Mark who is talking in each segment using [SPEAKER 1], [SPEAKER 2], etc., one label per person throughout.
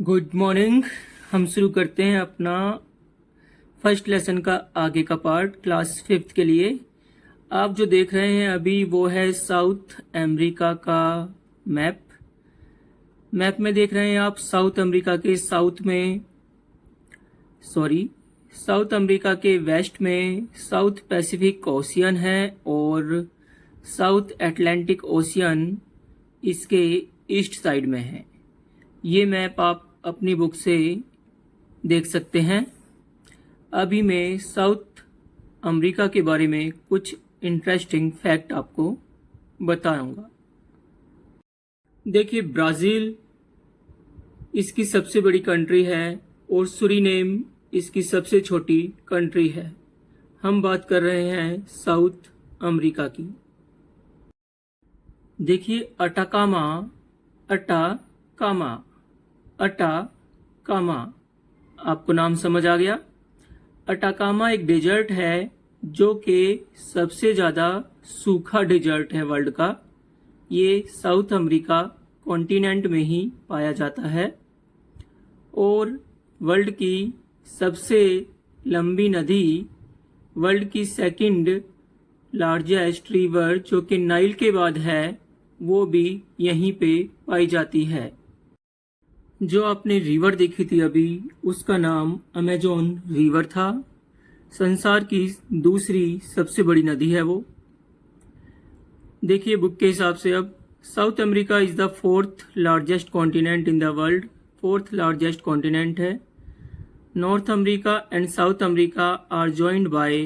[SPEAKER 1] Good morning. हम शुरू करते हैं अपना फर्स्ट लेसन का आगे का पार्ट क्लास 5th के लिए। आप जो देख रहे हैं अभी वो है साउथ अमेरिका का मैप में देख रहे हैं आप साउथ अमेरिका के साउथ अमेरिका के वेस्ट में साउथ पैसिफिक ओशियन है और साउथ अटलांटिक ओशियन इसके ईस्ट साइड में है। ये मैप आप अपनी बुक से देख सकते हैं। अभी मैं साउथ अमेरिका के बारे में कुछ इंटरेस्टिंग फैक्ट आपको बताऊंगा। देखिए, ब्राज़ील इसकी सबसे बड़ी कंट्री है और सूरीनेम इसकी सबसे छोटी कंट्री है। हम बात कर रहे हैं साउथ अमेरिका की। देखिए, अटाकामा आपको नाम समझ आ गया। अटाकामा एक डेजर्ट है जो कि सबसे ज़्यादा सूखा डेजर्ट है वर्ल्ड का। ये साउथ अमेरिका कॉन्टिनेंट में ही पाया जाता है और वर्ल्ड की सबसे लंबी नदी, वर्ल्ड की सेकंड लार्जेस्ट रिवर जो कि नाइल के बाद है, वो भी यहीं पे पाई जाती है। जो आपने रिवर देखी थी अभी, उसका नाम अमेजोन रिवर था। संसार की दूसरी सबसे बड़ी नदी है वो। देखिए बुक के हिसाब से अब South America is the fourth largest continent in the world. Fourth largest continent है। North America and South America are joined by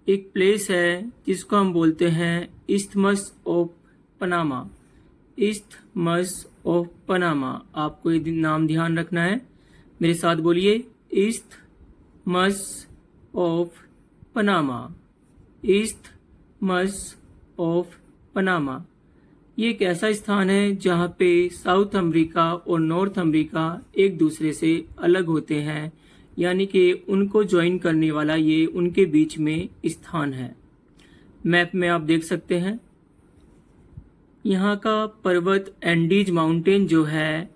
[SPEAKER 1] एक प्लेस है जिसको हम बोलते हैं isthmus of Panama. Isthmus of Panama, आपको ये नाम ध्यान रखना है। मेरे साथ बोलिए, isthmus of Panama. Isthmus of Panama ये एक ऐसा स्थान है जहाँ पे साउथ अमेरिका और नॉर्थ अमेरिका एक दूसरे से अलग होते हैं, यानी कि उनको ज्वाइन करने वाला ये उनके बीच में स्थान है। मैप में आप देख सकते हैं यहाँ का पर्वत एंडीज माउंटेन जो है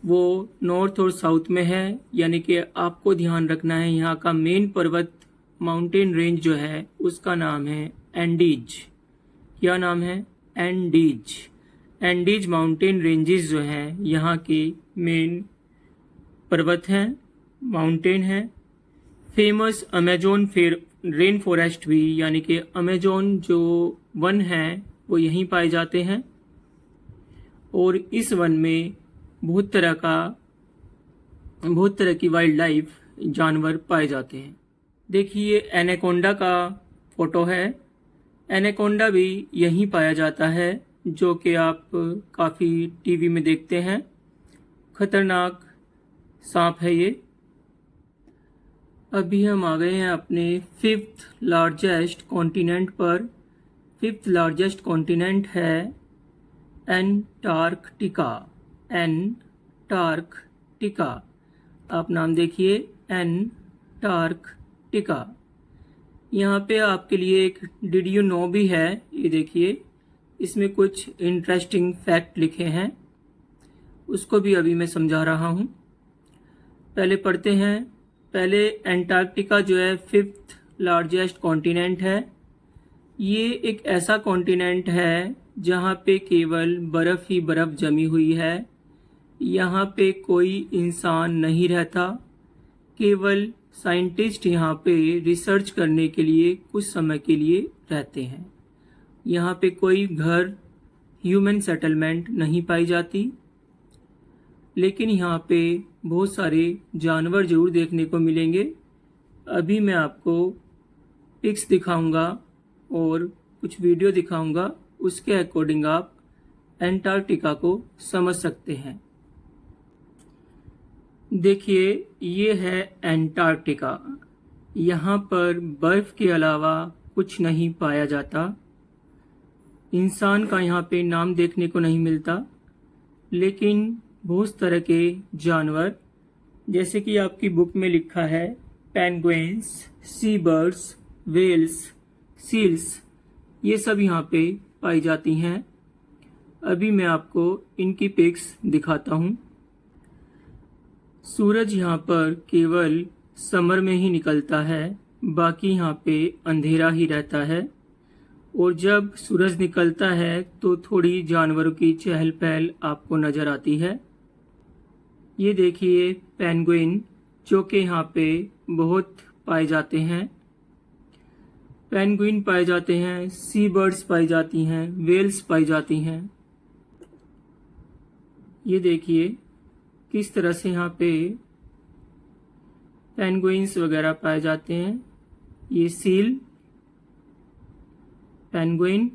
[SPEAKER 1] वो नॉर्थ और साउथ में है, यानी कि आपको ध्यान रखना है यहाँ का मेन पर्वत माउंटेन रेंज जो है उसका नाम है एंडीज। क्या नाम है? एंडीज। एंडीज माउंटेन रेंजेस जो हैं यहाँ के मेन पर्वत हैं, माउंटेन है। फेमस अमेजोन रेन फॉरेस्ट भी, यानी कि अमेजोन जो वन है वो यहीं पाए जाते हैं और इस वन में बहुत तरह की वाइल्ड लाइफ जानवर पाए जाते हैं। देखिए, एनाकोंडा का फोटो है। एनाकोंडा भी यहीं पाया जाता है, जो कि आप काफ़ी टीवी में देखते हैं। खतरनाक सांप है ये। अभी हम आ गए हैं अपने 5th लार्जेस्ट कॉन्टिनेंट पर। 5th लार्जेस्ट कॉन्टिनेंट है एंटार्कटिका। एंटार्कटिका, आप नाम देखिए, एंटार्कटिका। यहाँ पे आपके लिए एक डिड यू नो भी है। ये देखिए, इसमें कुछ इंटरेस्टिंग फैक्ट लिखे हैं, उसको भी अभी मैं समझा रहा हूँ। पहले पढ़ते हैं। पहले एंटार्कटिका जो है 5th लार्जेस्ट कॉन्टिनेंट है। ये एक ऐसा कॉन्टिनेंट है जहाँ पे केवल बर्फ़ ही बर्फ़ जमी हुई है। यहाँ पे कोई इंसान नहीं रहता, केवल साइंटिस्ट यहाँ पे रिसर्च करने के लिए कुछ समय के लिए रहते हैं। यहाँ पे कोई घर, ह्यूमन सेटलमेंट नहीं पाई जाती, लेकिन यहाँ पे बहुत सारे जानवर जरूर देखने को मिलेंगे। अभी मैं आपको पिक्स दिखाऊंगा और कुछ वीडियो दिखाऊंगा, उसके अकॉर्डिंग आप एंटार्कटिका को समझ सकते हैं। देखिए, ये है एंटार्कटिका। यहाँ पर बर्फ़ के अलावा कुछ नहीं पाया जाता। इंसान का यहाँ पे नाम देखने को नहीं मिलता, लेकिन बहुत तरह के जानवर, जैसे कि आपकी बुक में लिखा है, पेंगुइन्स, सी बर्ड्स, वेल्स, सील्स, ये सब यहाँ पे पाई जाती हैं। अभी मैं आपको इनकी पिक्स दिखाता हूँ। सूरज यहाँ पर केवल समर में ही निकलता है, बाकी यहाँ पे अंधेरा ही रहता है। और जब सूरज निकलता है तो थोड़ी जानवरों की चहल पहल आपको नज़र आती है। ये देखिए पेंगुइन, जो कि यहाँ पे बहुत पाए जाते हैं। पेंगुइन पाए जाते हैं, सी बर्ड्स पाई जाती हैं, वेल्स पाई जाती हैं। ये देखिए किस तरह से यहाँ पे पेंगुइन्स वगैरह पाए जाते हैं। ये सील, पेंगुइन,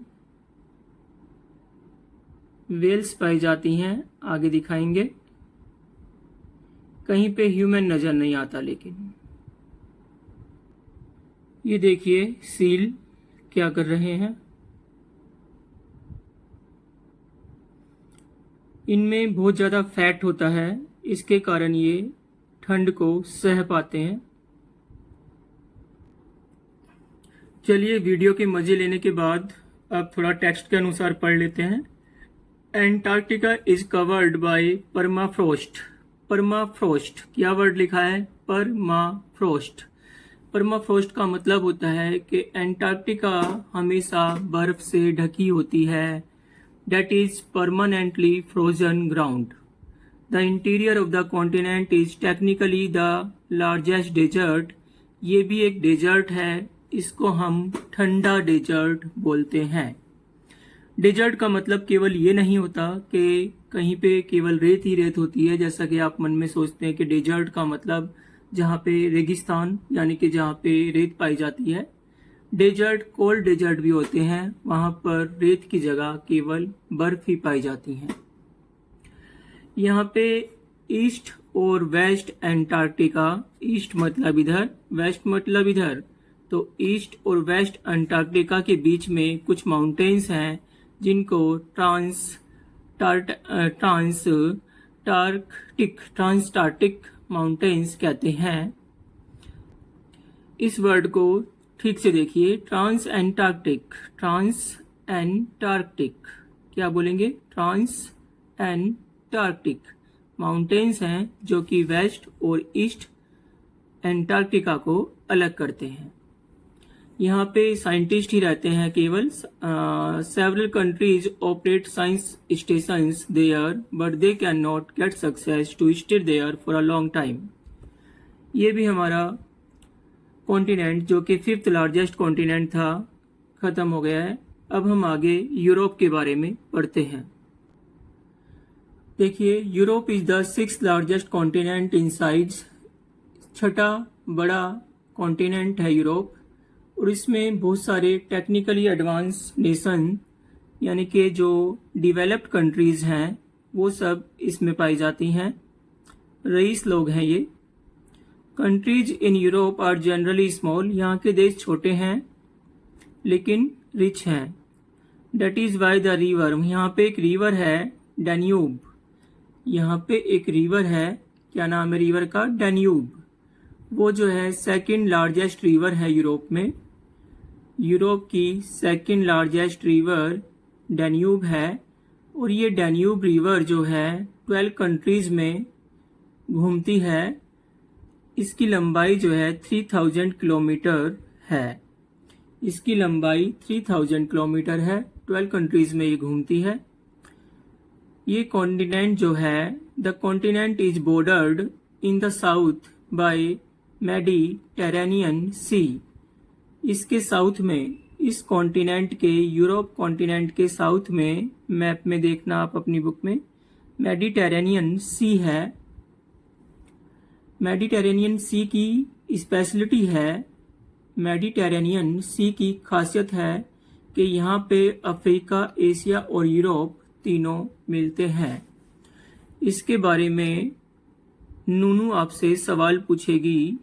[SPEAKER 1] वेल्स पाई जाती हैं। आगे दिखाएंगे। कहीं पे ह्यूमन नजर नहीं आता, लेकिन ये देखिए सील क्या कर रहे हैं। इनमें बहुत ज़्यादा फैट होता है, इसके कारण ये ठंड को सह पाते हैं। चलिए वीडियो के मज़े लेने के बाद अब थोड़ा टेक्स्ट के अनुसार पढ़ लेते हैं। Antarctica is covered by permafrost. Permafrost क्या वर्ड लिखा है? परमाफ्रोस्ट। परमाफ्रोस्ट का मतलब होता है कि एंटार्क्टिका हमेशा बर्फ से ढकी होती है। That is permanently frozen ground. The interior of the continent is technically the largest desert. ये भी एक डेजर्ट है, इसको हम ठंडा डेजर्ट बोलते हैं। डेजर्ट का मतलब केवल ये नहीं होता कि कहीं पे केवल रेत ही रेत होती है, जैसा कि आप मन में सोचते हैं कि डेजर्ट का मतलब जहाँ पे रेगिस्तान यानी कि जहाँ पे रेत पाई जाती है। डेजर्ट कोल्ड डेजर्ट भी होते हैं, वहाँ पर रेत की जगह केवल बर्फ ही पाई जाती है। यहाँ पे ईस्ट और वेस्ट एंटार्क्टिका, ईस्ट मतलब इधर, वेस्ट मतलब इधर, तो ईस्ट और वेस्ट अंटार्कटिका के बीच में कुछ माउंटेन्स हैं जिनको ट्रांसटार्कटिक माउंटेन्स कहते हैं। इस वर्ड को ठीक से देखिए, ट्रांस एंटार्क्टिक क्या बोलेंगे? ट्रांस एंटार्क्टिक माउंटेन्स हैं जो कि वेस्ट और ईस्ट एंटार्क्टिका को अलग करते हैं। यहाँ पे साइंटिस्ट ही रहते हैं केवल। Several countries operate science stations there but they can not get success to stay there for a long time. ये भी हमारा कॉन्टिनेंट जो कि 5th लार्जेस्ट कॉन्टिनेंट था, खत्म हो गया है। अब हम आगे यूरोप के बारे में पढ़ते हैं। देखिए Europe is the 6th largest continent in size. छठा बड़ा कॉन्टिनेंट है यूरोप, और इसमें बहुत सारे टेक्निकली एडवांस नेशन यानी कि जो डेवलप्ड कंट्रीज़ हैं वो सब इसमें पाई जाती हैं। रईस लोग हैं ये। Countries in Europe are generally small. यहाँ के देश छोटे हैं लेकिन रिच हैं। That is why the river, यहाँ पे एक रिवर है डैन्यूब। यहाँ पे एक रिवर है, क्या नाम है रिवर का? डैन्यूब। वो जो है 2nd लार्जेस्ट रिवर है यूरोप में। यूरोप की 2nd लार्जेस्ट रिवर डैन्यूब है, और ये डैन्यूब रिवर जो है 12 कंट्रीज में घूमती है। इसकी लंबाई जो है 3000 किलोमीटर है। इसकी लंबाई 3000 किलोमीटर है, 12 कंट्रीज में ये घूमती है। ये कॉन्टिनेंट जो है, the continent is bordered in the south by Mediterranean Sea. इसके साउथ में, इस कॉन्टिनेंट के, यूरोप कॉन्टिनेंट के साउथ में, मैप में देखना आप अपनी बुक में, मेडिटेरेनियन सी है। मेडिटेरेनियन सी की स्पेशलिटी है, मेडिटेरेनियन सी की खासियत है कि यहाँ पे अफ्रीका, एशिया और यूरोप तीनों मिलते हैं। इसके बारे में नूनू आपसे सवाल पूछेगी।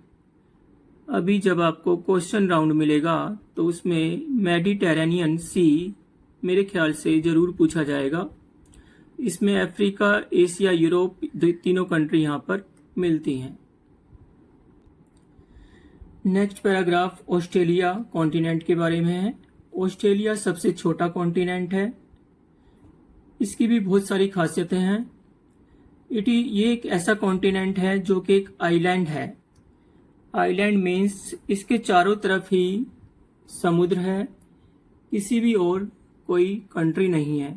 [SPEAKER 1] अभी जब आपको क्वेश्चन राउंड मिलेगा तो उसमें मेडिटेरेनियन सी मेरे ख्याल से ज़रूर पूछा जाएगा। इसमें अफ्रीका, एशिया, यूरोप तीनों कंट्री यहाँ पर मिलती हैं। नेक्स्ट पैराग्राफ ऑस्ट्रेलिया कॉन्टिनेंट के बारे में है। ऑस्ट्रेलिया सबसे छोटा कॉन्टिनेंट है। इसकी भी बहुत सारी खासियतें हैं। ये एक ऐसा कॉन्टिनेंट है जो कि एक आइलैंड है। आइलैंड मीन्स इसके चारों तरफ ही समुद्र है, किसी भी और कोई कंट्री नहीं है।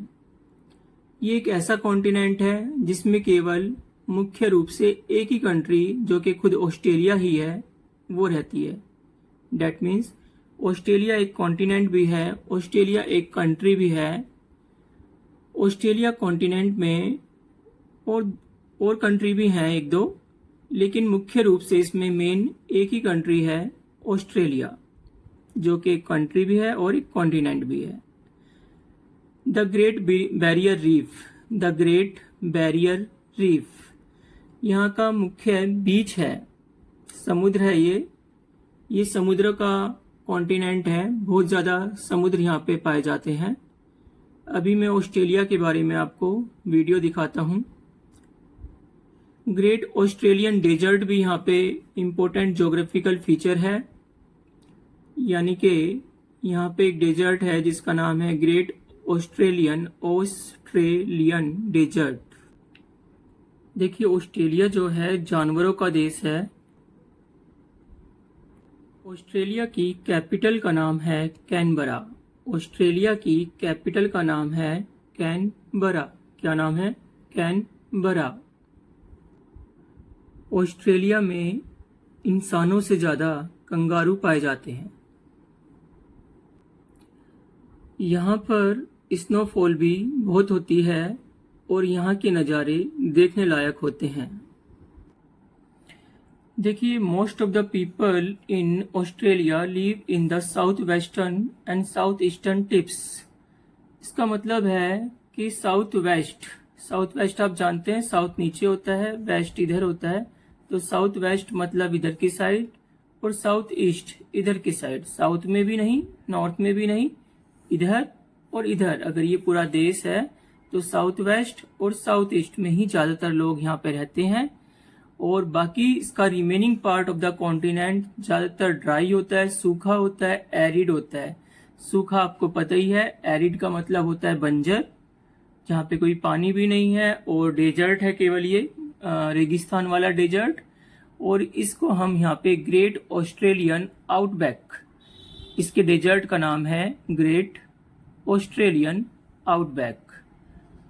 [SPEAKER 1] ये एक ऐसा कॉन्टिनेंट है जिसमें केवल मुख्य रूप से एक ही कंट्री जो कि खुद ऑस्ट्रेलिया ही है वो रहती है। डैट मीन्स ऑस्ट्रेलिया एक कॉन्टिनेंट भी है, ऑस्ट्रेलिया एक कंट्री भी है। ऑस्ट्रेलिया कॉन्टिनेंट में और कंट्री भी हैं एक दो, लेकिन मुख्य रूप से इसमें मेन एक ही कंट्री है ऑस्ट्रेलिया, जो कि एक कंट्री भी है और एक कॉन्टिनेंट भी है। The great barrier reef, the great barrier reef यहाँ का मुख्य बीच है, समुद्र है। ये समुद्र का कॉन्टिनेंट है, बहुत ज़्यादा समुद्र यहाँ पे पाए जाते हैं। अभी मैं ऑस्ट्रेलिया के बारे में आपको वीडियो दिखाता हूँ। ग्रेट ऑस्ट्रेलियन डेजर्ट भी यहाँ पे इम्पोर्टेंट ज्योग्राफिकल फीचर है, यानी कि यहाँ पे एक डेजर्ट है जिसका नाम है ग्रेट ऑस्ट्रेलियन डेजर्ट। देखिए ऑस्ट्रेलिया जो है जानवरों का देश है। ऑस्ट्रेलिया की कैपिटल का नाम है कैनबरा। ऑस्ट्रेलिया की कैपिटल का नाम है कैनबरा। क्या नाम है? कैनबरा। ऑस्ट्रेलिया में इंसानों से ज़्यादा कंगारू पाए जाते हैं। यहाँ पर स्नोफॉल भी बहुत होती है और यहाँ के नज़ारे देखने लायक होते हैं। देखिए most of the people in Australia live in the south western and south eastern tips. इसका मतलब है कि साउथ वेस्ट आप जानते हैं, साउथ नीचे होता है, वेस्ट इधर होता है, तो साउथ वेस्ट मतलब इधर की साइड और साउथ ईस्ट इधर की साइड। साउथ में भी नहीं, नॉर्थ में भी नहीं, इधर और इधर। अगर ये पूरा देश है तो साउथ वेस्ट और साउथ ईस्ट में ही ज़्यादातर लोग यहाँ पे रहते हैं, और बाकी इसका remaining part of the continent ज़्यादातर ड्राई होता है, सूखा होता है, एरिड होता है। सूखा आपको पता ही है, एरिड का मतलब होता है बंजर, जहाँ पे कोई पानी भी नहीं है, और डेजर्ट है केवल ये रेगिस्तान वाला डेजर्ट। और इसको हम यहाँ पे ग्रेट ऑस्ट्रेलियन आउटबैक, इसके डेजर्ट का नाम है ग्रेट ऑस्ट्रेलियन आउटबैक।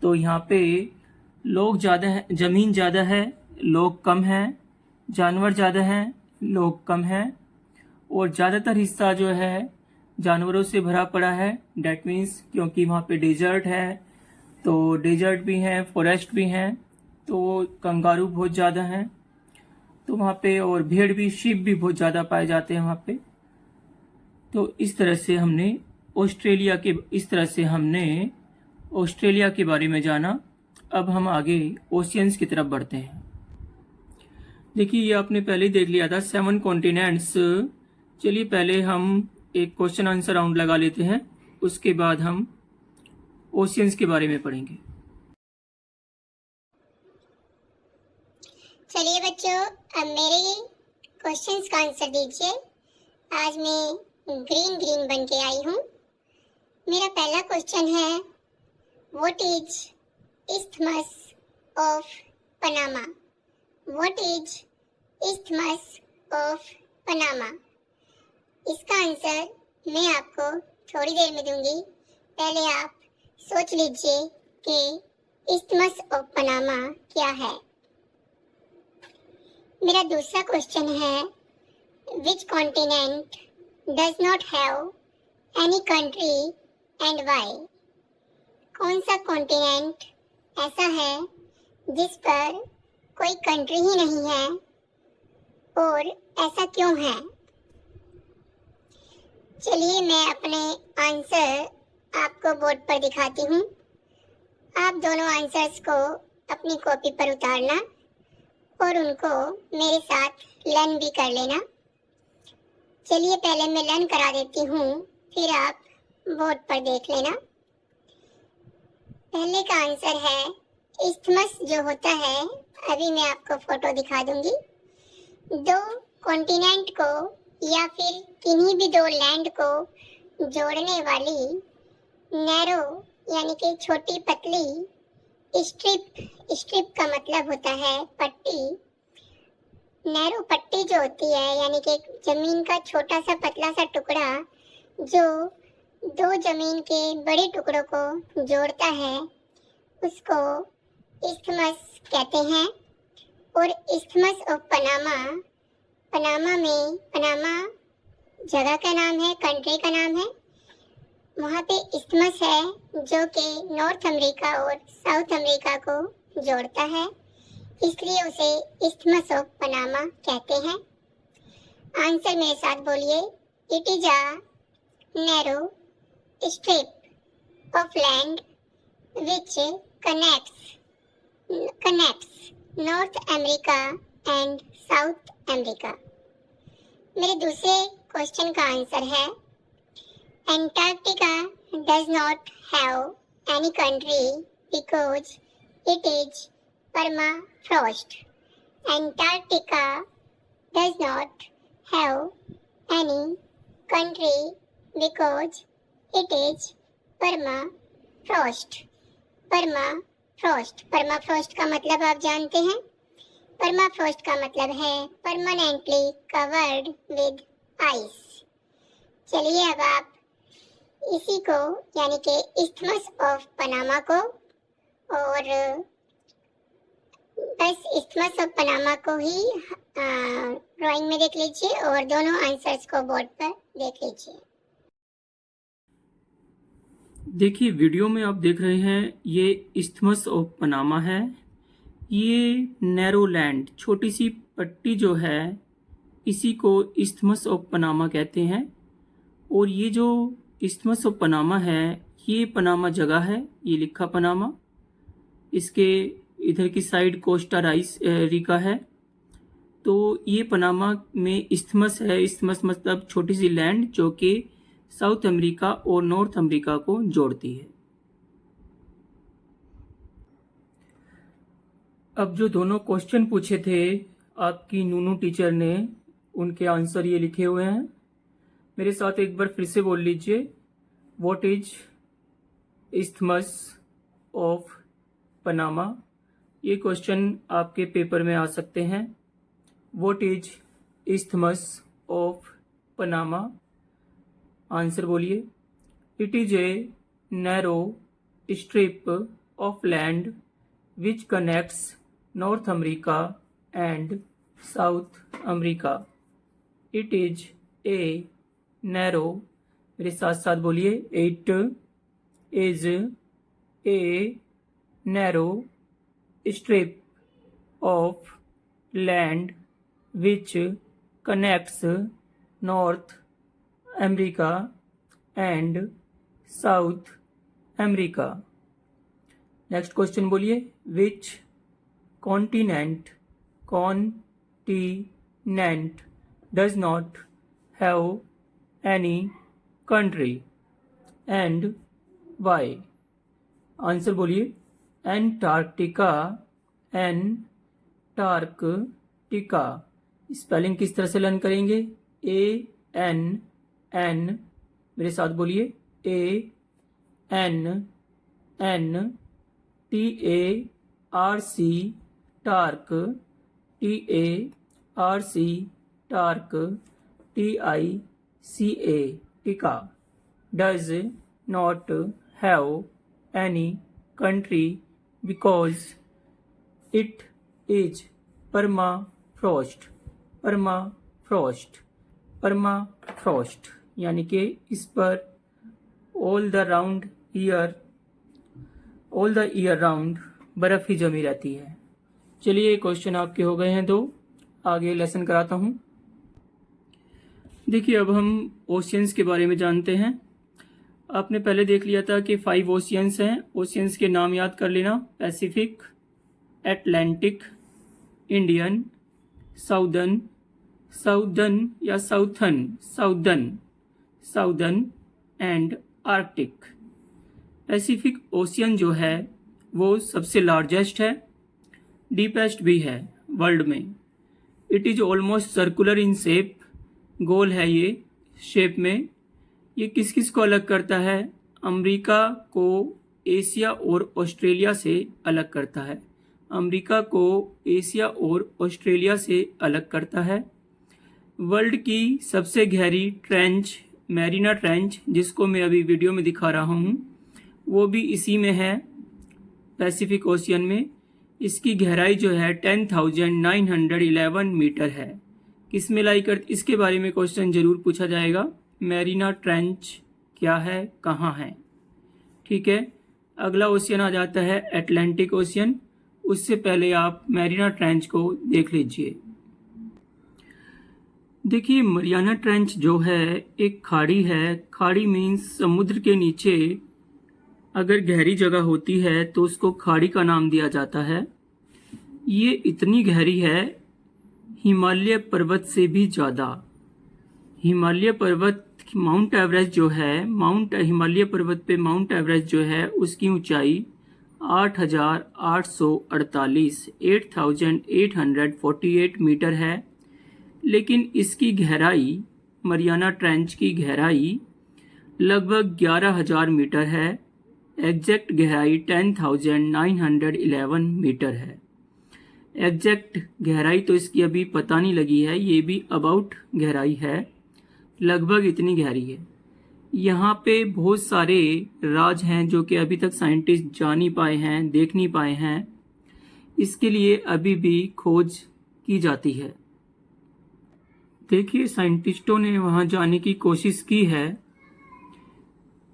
[SPEAKER 1] तो यहाँ पे लोग ज़्यादा हैं, ज़मीन ज़्यादा है, लोग कम हैं, जानवर ज़्यादा हैं, लोग कम हैं, और ज़्यादातर हिस्सा जो है जानवरों से भरा पड़ा है। डैट मीन्स क्योंकि वहाँ पे डेजर्ट है तो डेजर्ट भी हैं, फॉरेस्ट भी हैं, तो कंगारू बहुत ज़्यादा हैं तो वहाँ पे, और भेड़ भी, शीप भी बहुत ज़्यादा पाए जाते हैं वहाँ पे। तो इस तरह से हमने ऑस्ट्रेलिया के बारे में जाना। अब हम आगे ओशियंस की तरफ बढ़ते हैं। देखिए ये आपने पहले ही देख लिया था 7 कॉन्टिनेंट्स। चलिए पहले हम एक क्वेश्चन आंसर राउंड लगा लेते हैं, उसके बाद हम ओशियंस के बारे में पढ़ेंगे।
[SPEAKER 2] चलिए बच्चों, अब मेरे क्वेश्चंस का आंसर दीजिए। आज मैं ग्रीन बन के आई हूँ। मेरा पहला क्वेश्चन है, what is isthmus of Panama? What is isthmus of Panama? इसका आंसर मैं आपको थोड़ी देर में दूंगी, पहले आप सोच लीजिए कि इस्थमस ऑफ पनामा क्या है। मेरा दूसरा क्वेश्चन है, which continent does not have any country and why? कौन सा कॉन्टिनेंट ऐसा है जिस पर कोई कंट्री ही नहीं है, और ऐसा क्यों है? चलिए मैं अपने आंसर आपको बोर्ड पर दिखाती हूँ। आप दोनों आंसर्स को अपनी कॉपी पर उतारना और उनको मेरे साथ लर्न भी कर लेना। चलिए पहले मैं लर्न करा देती हूँ, फिर आप बोर्ड पर देख लेना। पहले का आंसर है, इस्थमस जो होता है, अभी मैं आपको फोटो दिखा दूंगी। दो कॉन्टिनेंट को या फिर किन्हीं भी दो लैंड को जोड़ने वाली नैरो यानी कि छोटी पतली स्ट्रिप का मतलब होता है पट्टी। नैरो पट्टी जो होती है यानी कि जमीन का छोटा सा पतला सा टुकड़ा जो दो जमीन के बड़े टुकड़ों को जोड़ता है उसको इस्थमस कहते हैं। और इस्थमस ऑफ पनामा जगह का नाम है, कंट्री का नाम है। वहाँ पे इस्थमस है जो कि नॉर्थ अमेरिका और साउथ अमेरिका को जोड़ता है, इसलिए उसे इस्थमस ऑफ पनामा कहते हैं। आंसर मेरे साथ बोलिए, it is a narrow strip of land which connects North America and South America। मेरे दूसरे क्वेश्चन का आंसर है Antarctica does not have any country because it is permafrost। Antarctica does not have any country because it is permafrost। Permafrost का मतलब आप जानते हैं। Permafrost का मतलब है परमानेंटली कवर्ड विद आइस। चलिए अब आप इसी को यानी कि इस्थमस ऑफ पनामा को और बस इस्थमस ऑफ पनामा को ही ड्राइंग में देख लीजिए और दोनों आंसर्स को बोर्ड पर देख लीजिए।
[SPEAKER 1] देखिए वीडियो में आप देख रहे हैं ये इस्थमस ऑफ पनामा है। ये नैरो लैंड छोटी सी पट्टी जो है इसी को इस्थमस ऑफ पनामा कहते हैं। और ये जो इस्थमस ऑफ पनामा है ये पनामा जगह है, ये लिखा पनामा। इसके इधर की साइड कोस्टा रिका है। तो ये पनामा में इस्थमस है। इस्थमस मतलब छोटी सी लैंड जो कि साउथ अमेरिका और नॉर्थ अमेरिका को जोड़ती है। अब जो दोनों क्वेश्चन पूछे थे आपकी नूनू टीचर ने, उनके आंसर ये लिखे हुए हैं। मेरे साथ एक बार फिर से बोल लीजिए, what is isthmus of Panama. ये क्वेश्चन आपके पेपर में आ सकते हैं। What is isthmus of Panama. Answer बोलिए, it is a narrow strip of land which connects North America and South America. It is a narrow, मेरे साथ साथ बोलिए, it is a narrow strip of land which connects North America and South America. Next question बोलिए, which continent does not have any country and why. Answer बोलिए, Antarctica. Antarctica spelling किस तरह से learn करेंगे, ANN, मेरे साथ बोलिए, ANN TARC torque, TARC TICA टिका। Does not have any country because it is permafrost यानी कि इस पर ऑल द ईयर राउंड बर्फ ही जमी रहती है। चलिए क्वेश्चन आपके हो गए हैं 2, आगे लेसन कराता हूं। देखिए अब हम ओशियंस के बारे में जानते हैं। आपने पहले देख लिया था कि 5 ओशियंस हैं। ओशियंस के नाम याद कर लेना, पैसिफिक, एटलांटिक, इंडियन, साउदर्न या southern and Arctic. Pacific ocean जो है वो सबसे लार्जेस्ट है, डीपेस्ट भी है वर्ल्ड में। It is almost circular in shape, गोल है ये शेप में। ये किस किस को अलग करता है, अमेरिका को एशिया और ऑस्ट्रेलिया से अलग करता है। अमेरिका को एशिया और ऑस्ट्रेलिया से अलग करता है। वर्ल्ड की सबसे गहरी ट्रेंच मैरीना ट्रेंच, जिसको मैं अभी वीडियो में दिखा रहा हूँ, वो भी इसी में है, पैसिफिक ओशियन में। इसकी गहराई जो है 10,911 मीटर है। किस में लाई कर, इसके बारे में क्वेश्चन जरूर पूछा जाएगा। मैरीना ट्रेंच क्या है, कहाँ है? ठीक है, अगला ओशियन आ जाता है अटलांटिक ओशियन। उससे पहले आप मैरीना ट्रेंच को देख लीजिए। देखिए, मरियाना ट्रेंच जो है एक खाड़ी है। खाड़ी मीन्स समुद्र के नीचे अगर गहरी जगह होती है तो उसको खाड़ी का नाम दिया जाता है। ये इतनी गहरी है, हिमालय पर्वत से भी ज़्यादा। हिमालय पर्वत, माउंट एवरेस्ट जो है, हिमालय पर्वत पे माउंट एवरेस्ट जो है उसकी ऊंचाई 8,848 मीटर है। लेकिन इसकी गहराई, मरियाना ट्रेंच की गहराई लगभग 11,000 मीटर है। एग्जैक्ट गहराई 10,911 मीटर है। एग्जैक्ट गहराई तो इसकी अभी पता नहीं लगी है, ये भी अबाउट गहराई है, लगभग इतनी गहरी है। यहाँ पे बहुत सारे राज हैं जो कि अभी तक साइंटिस्ट जान नहीं पाए हैं, देख नहीं पाए हैं। इसके लिए अभी भी खोज की जाती है। देखिए, साइंटिस्टों ने वहाँ जाने की कोशिश की है।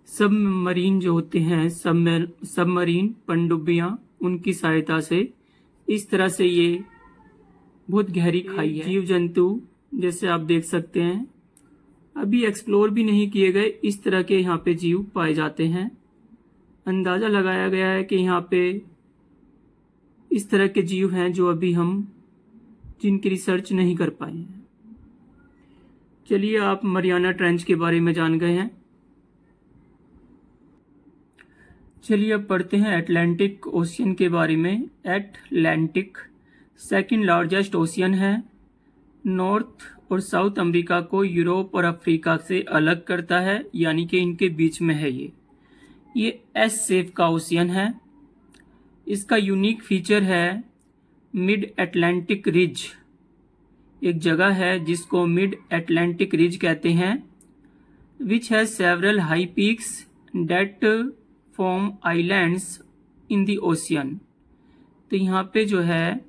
[SPEAKER 1] सबमरीन जो होते हैं, सबमरीन पनडुब्बियाँ, उनकी सहायता से इस तरह से ये बहुत गहरी खाई है। जीव जंतु जैसे आप देख सकते हैं, अभी एक्सप्लोर भी नहीं किए गए, इस तरह के यहाँ पे जीव पाए जाते हैं। अंदाज़ा लगाया गया है कि यहाँ पे इस तरह के जीव हैं जो अभी हम जिनकी रिसर्च नहीं कर पाए हैं। चलिए, आप मरियाना ट्रेंच के बारे में जान गए हैं। चलिए अब पढ़ते हैं अटलांटिक ओशियन के बारे में। अटलांटिक सेकंड लार्जेस्ट ओशियन है। नॉर्थ और साउथ अमेरिका को यूरोप और अफ्रीका से अलग करता है, यानी कि इनके बीच में है ये एस शेप का ओशियन है। इसका यूनिक फीचर है मिड अटलांटिक रिज। एक जगह है जिसको मिड अटलांटिक रिज कहते हैं, which has several high peaks that form islands in the ocean. तो यहाँ पे जो है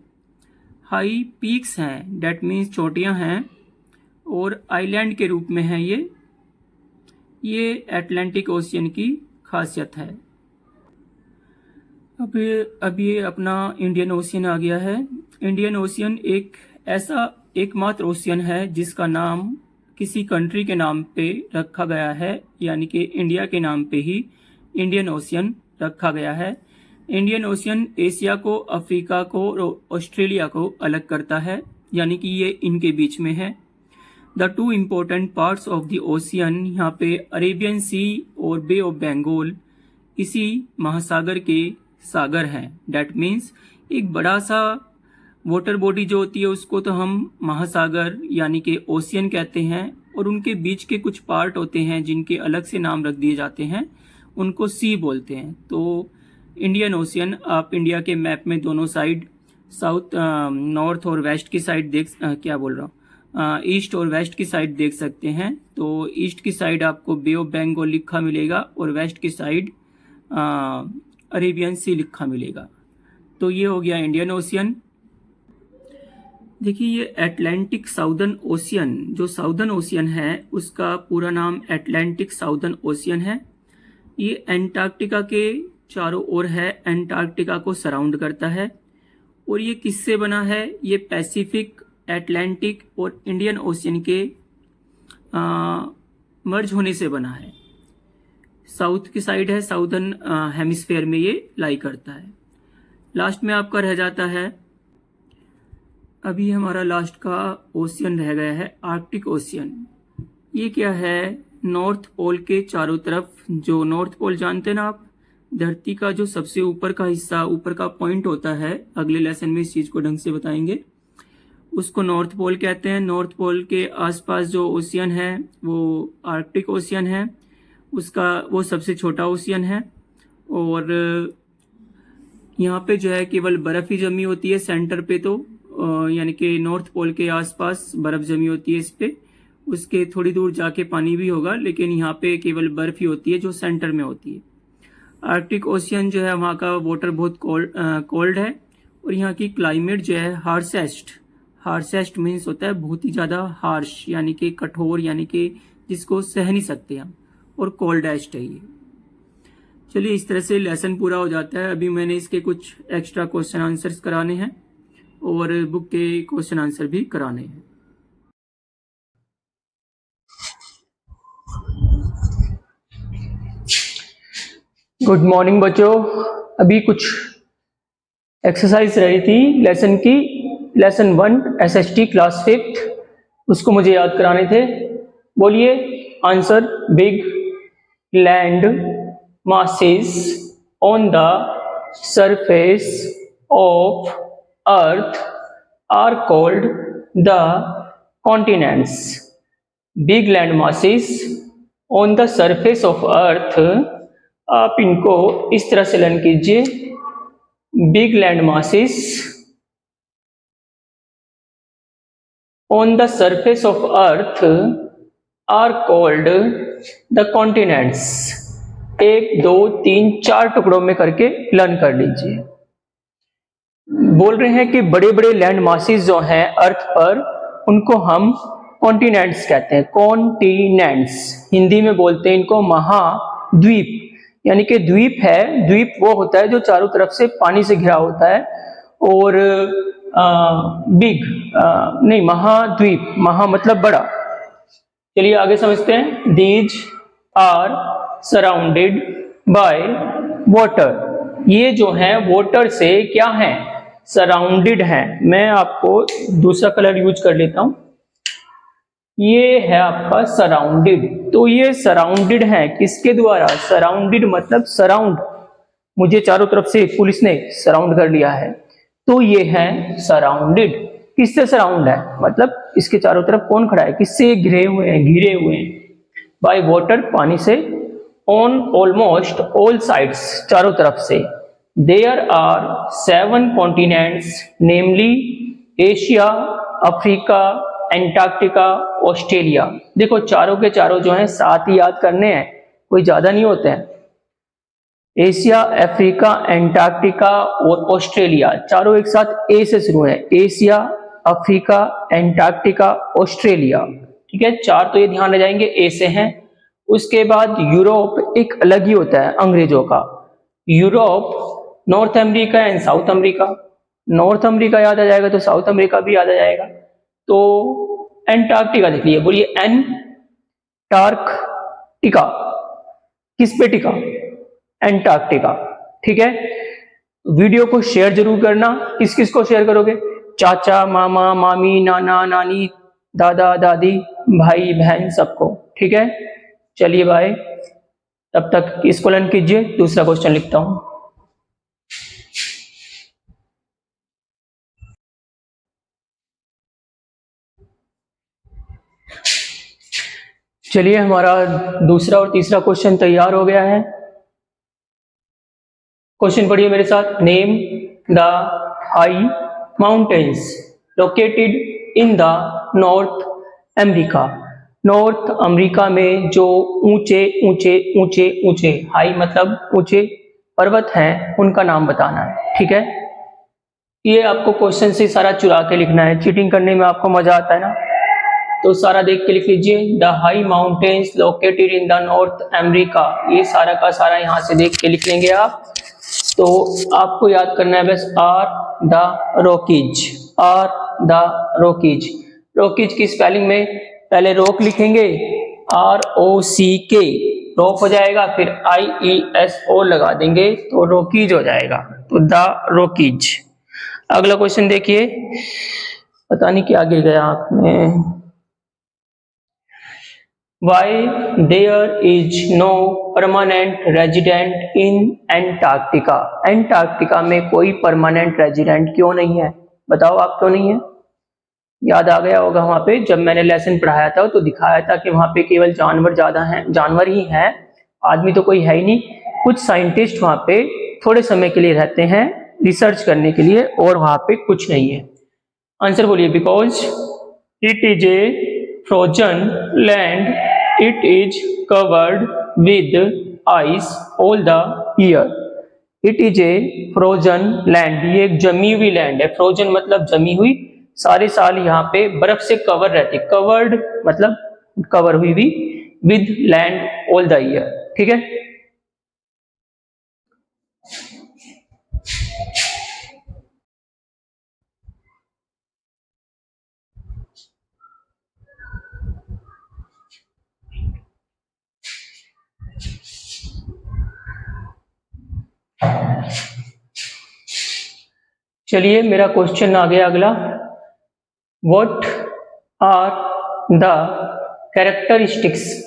[SPEAKER 1] हाई पीक्स हैं, डेट मीन्स चोटियाँ हैं, और आइलैंड के रूप में है ये अटलांटिक ओशियन की खासियत है। अब ये अपना इंडियन ओशियन आ गया है। इंडियन ओशियन एक ऐसा एकमात्र ओशियन है जिसका नाम किसी कंट्री के नाम पे रखा गया है, यानी कि इंडिया के नाम पे ही इंडियन ओशियन रखा गया है। इंडियन ओशियन एशिया को, अफ्रीका को और ऑस्ट्रेलिया को अलग करता है, यानी कि ये इनके बीच में है। The two important parts of the ocean, यहाँ पे अरेबियन सी और बे ऑफ बंगाल इसी महासागर के सागर हैं। डेट मीन्स एक बड़ा सा वाटर बॉडी जो होती है उसको तो हम महासागर यानी कि ओशियन कहते हैं, और उनके बीच के कुछ पार्ट होते हैं जिनके अलग से नाम रख दिए जाते हैं, उनको सी बोलते हैं। तो इंडियन ओशियन आप इंडिया के मैप में दोनों साइड, साउथ नॉर्थ और वेस्ट की साइड ईस्ट और वेस्ट की साइड देख सकते हैं। तो ईस्ट की साइड आपको बे ऑफ बंगाल लिखा मिलेगा और वेस्ट की साइड अरेबियन सी लिखा मिलेगा। तो ये हो गया इंडियन ओशियन। देखिए, ये अटलांटिक साउदर्न ओशियन, जो साउदर्न ओशियन है उसका पूरा नाम अटलांटिक साउदर्न ओशियन है। ये एंटार्क्टिका के चारों ओर है, एंटार्क्टिका को सराउंड करता है। और ये किससे बना है? ये पैसिफिक, अटलांटिक और इंडियन ओशियन के मर्ज होने से बना है। साउथ की साइड है, साउदर्न हेमिस्फेयर में ये लाई करता है। लास्ट में आपका रह जाता है, अभी हमारा लास्ट का ओशियन रह गया है आर्कटिक ओशियन। ये क्या है? नॉर्थ पोल के चारों तरफ, जो नॉर्थ पोल जानते हैं ना आप, धरती का जो सबसे ऊपर का हिस्सा, ऊपर का पॉइंट होता है, अगले लेसन में इस चीज को ढंग से बताएंगे, उसको नॉर्थ पोल कहते हैं। नॉर्थ पोल के आसपास जो ओशियन है वो आर्कटिक ओशियन है, उसका वो सबसे छोटा ओशियन है। और यहाँ पे जो है केवल बर्फ़ ही जमी होती है सेंटर पे, तो यानी कि नॉर्थ पोल के आसपास बर्फ़ जमी होती है इस पे। उसके थोड़ी दूर जाके पानी भी होगा, लेकिन यहाँ पे केवल बर्फ़ ही होती है जो सेंटर में होती है। आर्कटिक ओशियन जो है वहाँ का वाटर बहुत कोल्ड है, और यहाँ की क्लाइमेट जो है हार्शेस्ट मीन्स होता है बहुत ही ज़्यादा हार्श, यानी कि कठोर, यानी कि जिसको सह नहीं सकते हम, और कोल्डेस्ट है ये। चलिए, इस तरह से लेसन पूरा हो जाता है। अभी मैंने इसके कुछ एक्स्ट्रा क्वेश्चन आंसर्स कराने हैं और बुक के क्वेश्चन आंसर भी कराने हैं। गुड मॉर्निंग बच्चों। अभी कुछ एक्सरसाइज रही थी लेसन की, लेसन 1 SHT क्लास 5th, उसको मुझे याद कराने थे। बोलिए answer. Big land masses on the surface of earth are called the continents. Big land masses on the surface of earth, आप इनको इस तरह से लर्न कीजिए। Big land masses on the surface of earth are called the continents। 1 2 3 4 टुकड़ों में करके learn कर लीजिए। बोल रहे हैं कि बड़े बड़े लैंड मासेस जो हैं अर्थ पर, उनको हम कॉन्टिनेंट्स कहते हैं। कॉन्टिनेंट्स हिंदी में बोलते हैं इनको महाद्वीप, यानी कि द्वीप है। द्वीप वो होता है जो चारों तरफ से पानी से घिरा होता है, और नहीं, महाद्वीप, महा मतलब बड़ा। चलिए आगे समझते हैं। These are surrounded by water. ये जो है वाटर से क्या है? सराउंडेड है। मैं आपको दूसरा कलर यूज कर लेता हूं। ये है आपका सराउंडेड। तो ये सराउंडेड है किसके द्वारा? सराउंडेड मतलब सराउंड, मुझे चारों तरफ से पुलिस ने सराउंड कर लिया है, तो ये है सराउंडेड। किससे सराउंड है? मतलब इसके चारों तरफ कौन खड़ा है? किससे घिरे हुए हैं? बाय वाटर, पानी से। ऑन ऑलमोस्ट ऑल साइड्स, चारों तरफ से। There are 7 continents, namely Asia, Africa, Antarctica, Australia. देखो चारों के चारों जो हैं 7 ही याद करने हैं, कोई ज्यादा नहीं होते हैं। एशिया, अफ्रीका, एंटार्क्टिका और ऑस्ट्रेलिया, चारों एक साथ ए से शुरू है। Asia, Africa, Antarctica, Australia. ठीक है, 4 तो ये ध्यान रह जाएंगे, ए से हैं। उसके बाद यूरोप एक अलग ही होता है अंग्रेजों का। Europe, north America and South America. North America याद आ जाएगा तो साउथ अमेरिका भी याद आ जाएगा। तो एंटार्क्टिका देख लीजिए, बोलिए एंटार्क्टिका। किस पे टिका? एंटार्क्टिका। ठीक है, वीडियो को शेयर जरूर करना। किस किस को शेयर करोगे? चाचा, मामा, मामी, नाना, नानी, दादा, दादी, भाई, बहन, सबको। ठीक है, चलिए बाय। तब तक इसको लर्न कीजिए। दूसरा क्वेश्चन लिखता हूं। चलिए, हमारा दूसरा और तीसरा क्वेश्चन तैयार हो गया है। क्वेश्चन पढ़िए मेरे साथ। Name the high mountains located in the north America. North America में जो ऊंचे ऊंचे ऊंचे ऊंचे, हाई मतलब ऊंचे पर्वत हैं, उनका नाम बताना है। ठीक है, ये आपको क्वेश्चन से सारा चुरा के लिखना है। चीटिंग करने में आपको मजा आता है ना, तो सारा देख के लिख लीजिए। The high mountains located in the north America, ये सारा का सारा यहाँ से देख के लिख लेंगे आप। तो आपको याद करना है बस are the Rockies. Are the Rockies. Rockies की स्पेलिंग में पहले रॉक लिखेंगे, ROCK, रॉक हो जाएगा, फिर IESO लगा देंगे तो रॉकीज हो जाएगा। तो द रॉकीज। अगला क्वेश्चन देखिए, पता नहीं क्या गिर गया आंख में। Why there is no permanent resident in Antarctica? Antarctica में कोई परमानेंट रेजिडेंट क्यों नहीं है? बताओ आप, क्यों नहीं है? याद आ गया होगा, वहां पे जब मैंने लेसन पढ़ाया था तो दिखाया था कि वहां पे केवल जानवर ज्यादा हैं, जानवर ही हैं, आदमी तो कोई है ही नहीं। कुछ साइंटिस्ट वहां पे थोड़े समय के लिए रहते हैं रिसर्च करने के लिए, और वहां पे कुछ नहीं है। आंसर बोलिए। Because it is A frozen land, it is covered with ice all the year. It is A frozen land, ये एक जमी हुई लैंड है। फ्रोजन मतलब जमी हुई, सारे साल यहाँ पे बर्फ से कवर रहती है। कवर्ड मतलब कवर हुई भी, with land all the year. ठीक है, चलिए मेरा क्वेश्चन आ गया अगला। What are the characteristics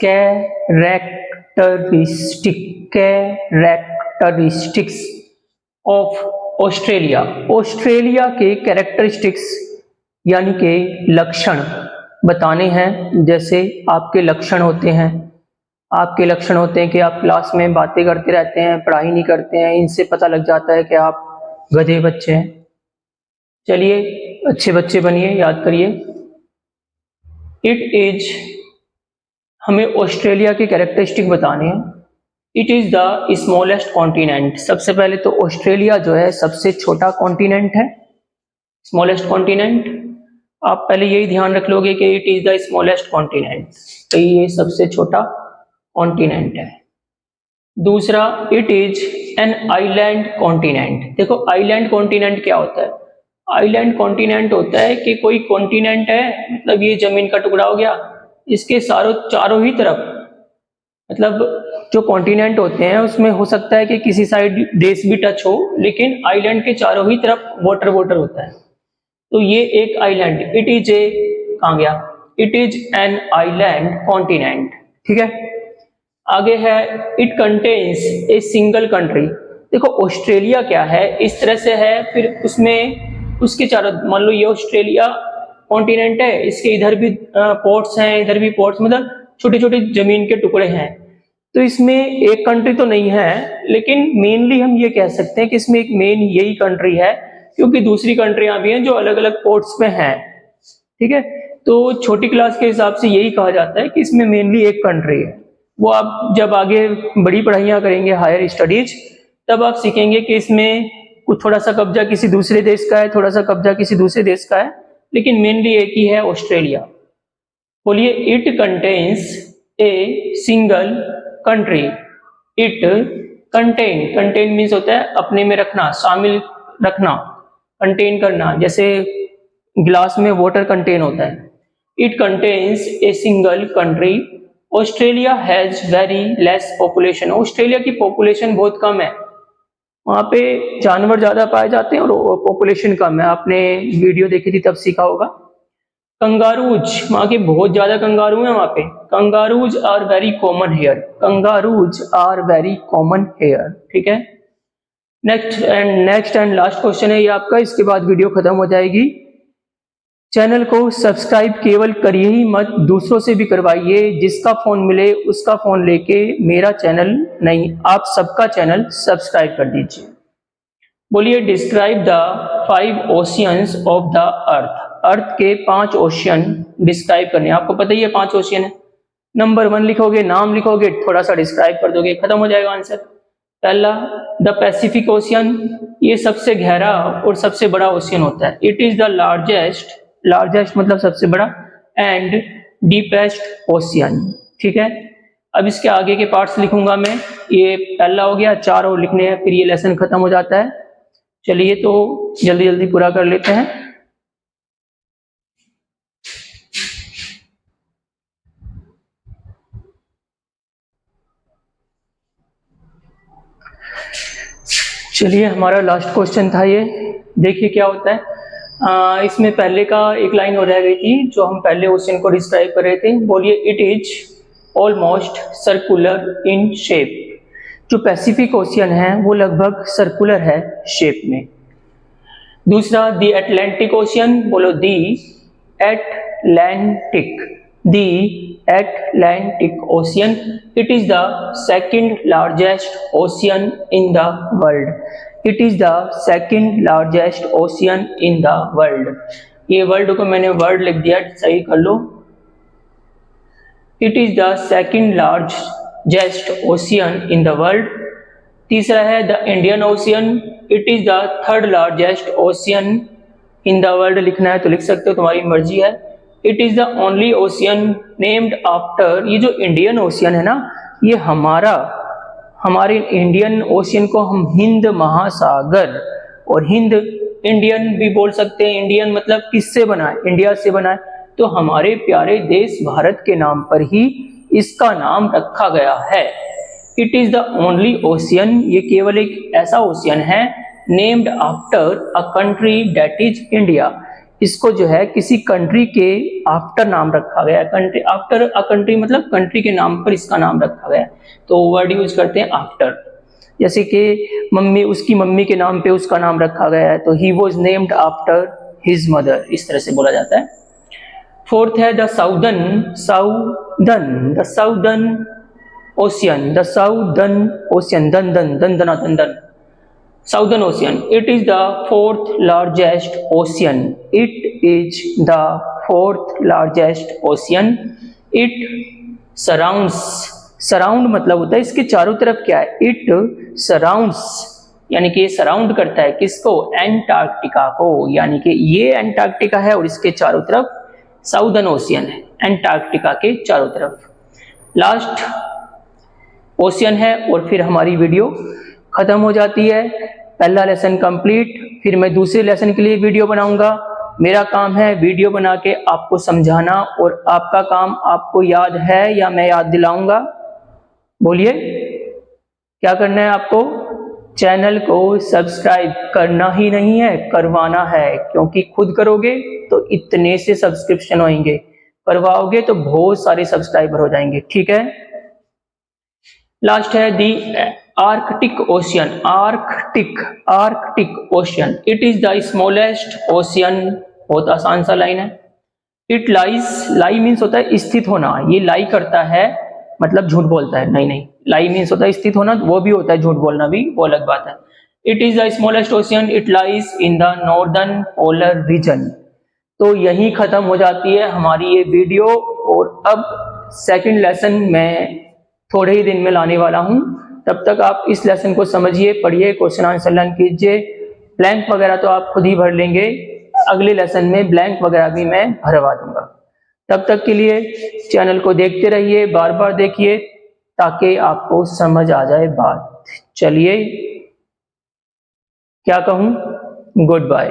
[SPEAKER 1] of Australia. Australia के कैरेक्टरिस्टिक्स यानी कि लक्षण बताने हैं। जैसे आपके लक्षण होते हैं, आपके लक्षण होते हैं कि आप क्लास में बातें करते रहते हैं, पढ़ाई नहीं करते हैं, इनसे पता लग जाता है कि आप गधे बच्चे हैं। चलिए अच्छे बच्चे बनिए, याद करिए। इट इज, हमें ऑस्ट्रेलिया के कैरेक्टरिस्टिक बताने हैं। It is the smallest continent, सबसे पहले तो ऑस्ट्रेलिया जो है सबसे छोटा कॉन्टिनेंट है, स्मॉलेस्ट कॉन्टिनेंट। आप पहले यही ध्यान रख लोगे कि it is the smallest continent, तो ये सबसे छोटा कॉन्टिनेंट है। दूसरा, it is an island continent. देखो आइलैंड कॉन्टिनेंट क्या होता है? आइलैंड कॉन्टिनेंट होता है कि कोई कॉन्टिनेंट है, मतलब ये जमीन का टुकड़ा हो गया, इसके चारों ही तरफ, मतलब जो कॉन्टिनेंट होते हैं उसमें हो सकता है कि किसी साइड देश भी टच हो, लेकिन आइलैंड के चारों ही तरफ वाटर होता है, तो ये एक आइलैंड। इट इज ए, कहाँ गया, it is an island continent. ठीक है, आगे है it contains a single country. देखो ऑस्ट्रेलिया क्या है, इस तरह से है, फिर उसमें उसके चारों, मान लो ये ऑस्ट्रेलिया कॉन्टिनेंट है, इसके इधर भी पोर्ट्स हैं, इधर भी पोर्ट्स, मतलब छोटे छोटे जमीन के टुकड़े हैं, तो इसमें एक कंट्री तो नहीं है, लेकिन मेनली हम ये कह सकते हैं कि इसमें एक मेन यही कंट्री है, क्योंकि दूसरी कंट्रियां भी हैं जो अलग अलग पोर्ट्स पे हैं। ठीक है, तो छोटी क्लास के हिसाब से यही कहा जाता है कि इसमें मेनली एक कंट्री है। वो आप जब आगे बड़ी पढ़ाइयाँ करेंगे, हायर स्टडीज, तब आप सीखेंगे कि इसमें कुछ थोड़ा सा कब्जा किसी दूसरे देश का है, थोड़ा सा कब्जा किसी दूसरे देश का है, लेकिन मेनली एक ही है, ऑस्ट्रेलिया। बोलिए। It contains a single country. It contain means होता है अपने में रखना, शामिल रखना, कंटेन करना, जैसे गिलास में वाटर कंटेन होता है। It contains a single country. Australia has very less population. Australia की पॉपुलेशन बहुत कम है, वहाँ पे जानवर ज्यादा पाए जाते हैं और पॉपुलेशन कम है। आपने वीडियो देखी थी तब सीखा होगा। कंगारूज, वहाँ के बहुत ज्यादा कंगारू हैं वहाँ पे। Kangaroos are very common here. Kangaroos are very common here. ठीक है, नेक्स्ट एंड लास्ट क्वेश्चन है ये आपका, इसके बाद वीडियो खत्म हो जाएगी। चैनल को सब्सक्राइब केवल करिए ही मत, दूसरों से भी करवाइए। जिसका फोन मिले उसका फोन लेके मेरा चैनल नहीं, आप सबका चैनल सब्सक्राइब कर दीजिए। बोलिए। Describe the 5 oceans of the earth. Earth के 5 ओशियन डिस्क्राइब करने। आपको पता ही है 5 ओशियन है। नंबर 1 लिखोगे, नाम लिखोगे, थोड़ा सा डिस्क्राइब कर दोगे, खत्म हो जाएगा आंसर। पहला द पैसिफिक ओशियन, ये सबसे गहरा और सबसे बड़ा ओशियन होता है। इट इज द लार्जेस्ट मतलब सबसे बड़ा, एंड डीपेस्ट ओशियन। ठीक है, अब इसके आगे के पार्ट्स लिखूंगा मैं। ये पहला हो गया, 4 और लिखने हैं, फिर ये लेसन खत्म हो जाता है। चलिए तो जल्दी जल्दी पूरा कर लेते हैं। चलिए हमारा लास्ट क्वेश्चन था ये, देखिए क्या होता है। इसमें पहले का एक लाइन हो रह गई थी जो हम पहले ओशियन को डिस्क्राइब कर रहे थे। बोलिए। It is almost circular in shape. जो पैसिफिक ओशियन है वो लगभग सर्कुलर है शेप में। दूसरा द एटलांटिक ओशियन, बोलो दी Atlantic. the Atlantic Ocean. It is the second largest ocean in the world. It is the second largest ocean in the world. ये world को मैंने वर्ड लिख दिया, सही कर लो. It is the second largest ocean in the world. तीसरा है the Indian ocean. It is the third largest ocean in the world. लिखना है तो लिख सकते हो, तुम्हारी मर्जी है. It is the only ocean named after. ये जो इंडियन ओशियन है ना, ये हमारे इंडियन ओशियन को हम हिंद महासागर और हिंद इंडियन भी बोल सकते हैं. इंडियन मतलब किससे बना है? इंडिया से बना है. तो हमारे प्यारे देश भारत के नाम पर ही इसका नाम रखा गया है. It is the only ocean. ये केवल एक ऐसा ओशियन है named after a country that is India. इसको जो है किसी कंट्री के आफ्टर नाम रखा गया है. कंट्री आफ्टर अ कंट्री मतलब कंट्री के नाम पर इसका नाम रखा गया है. तो वर्ड यूज करते हैं आफ्टर. जैसे कि मम्मी, उसकी मम्मी के नाम पे उसका नाम रखा गया है, तो he was named after his mother. इस तरह से बोला जाता है. फोर्थ है the southern ocean. The southern ocean, the southern ocean. It is the fourth largest ocean. It is the fourth largest ocean. It surround मतलब होता है इसके चारों तरफ क्या है? इट सराउंड्स, यानी कि ये सराउंड करता है किसको? एंटार्क्टिका को. यानी कि ये एंटार्क्टिका है और इसके चारों तरफ साउदर्न ओशियन है, एंटार्क्टिका के चारों तरफ. लास्ट ओशियन है और फिर हमारी वीडियो खत्म हो जाती है. पहला लेसन कंप्लीट. फिर मैं दूसरे लेसन के लिए वीडियो बनाऊंगा. मेरा काम है वीडियो बना के आपको समझाना, और आपका काम आपको याद है या मैं याद दिलाऊंगा? बोलिए, क्या करना है आपको? चैनल को सब्सक्राइब करना ही नहीं है, करवाना है. क्योंकि खुद करोगे तो इतने से सब्सक्रिप्शन होंगे, करवाओगे तो बहुत सारे सब्सक्राइबर हो जाएंगे. ठीक है. लास्ट है the Arctic Ocean. Arctic Ocean. It is the smallest ocean. बहुत आसान सा लाइन है. इट लाई मीन्स होता है स्थित होना. ये लाई करता है मतलब झूठ बोलता है. नहीं, लाई मीन्स होता है स्थित होना, वो भी होता है झूठ बोलना भी, वो अलग बात है. It is the smallest ocean. It lies in the northern polar region. तो यही खत्म हो जाती है हमारी ये वीडियो. और अब सेकंड लेसन मैं थोड़े ही दिन में लाने वाला हूं. तब तक आप इस लेसन को समझिए, पढ़िए, क्वेश्चन आंसर लर्न कीजिए. ब्लैंक वगैरह तो आप खुद ही भर लेंगे. अगले लेसन में ब्लैंक वगैरह भी मैं भरवा दूंगा. तब तक के लिए चैनल को देखते रहिए, बार बार देखिए ताकि आपको समझ आ जाए बात. चलिए, क्या कहूं, गुड बाय.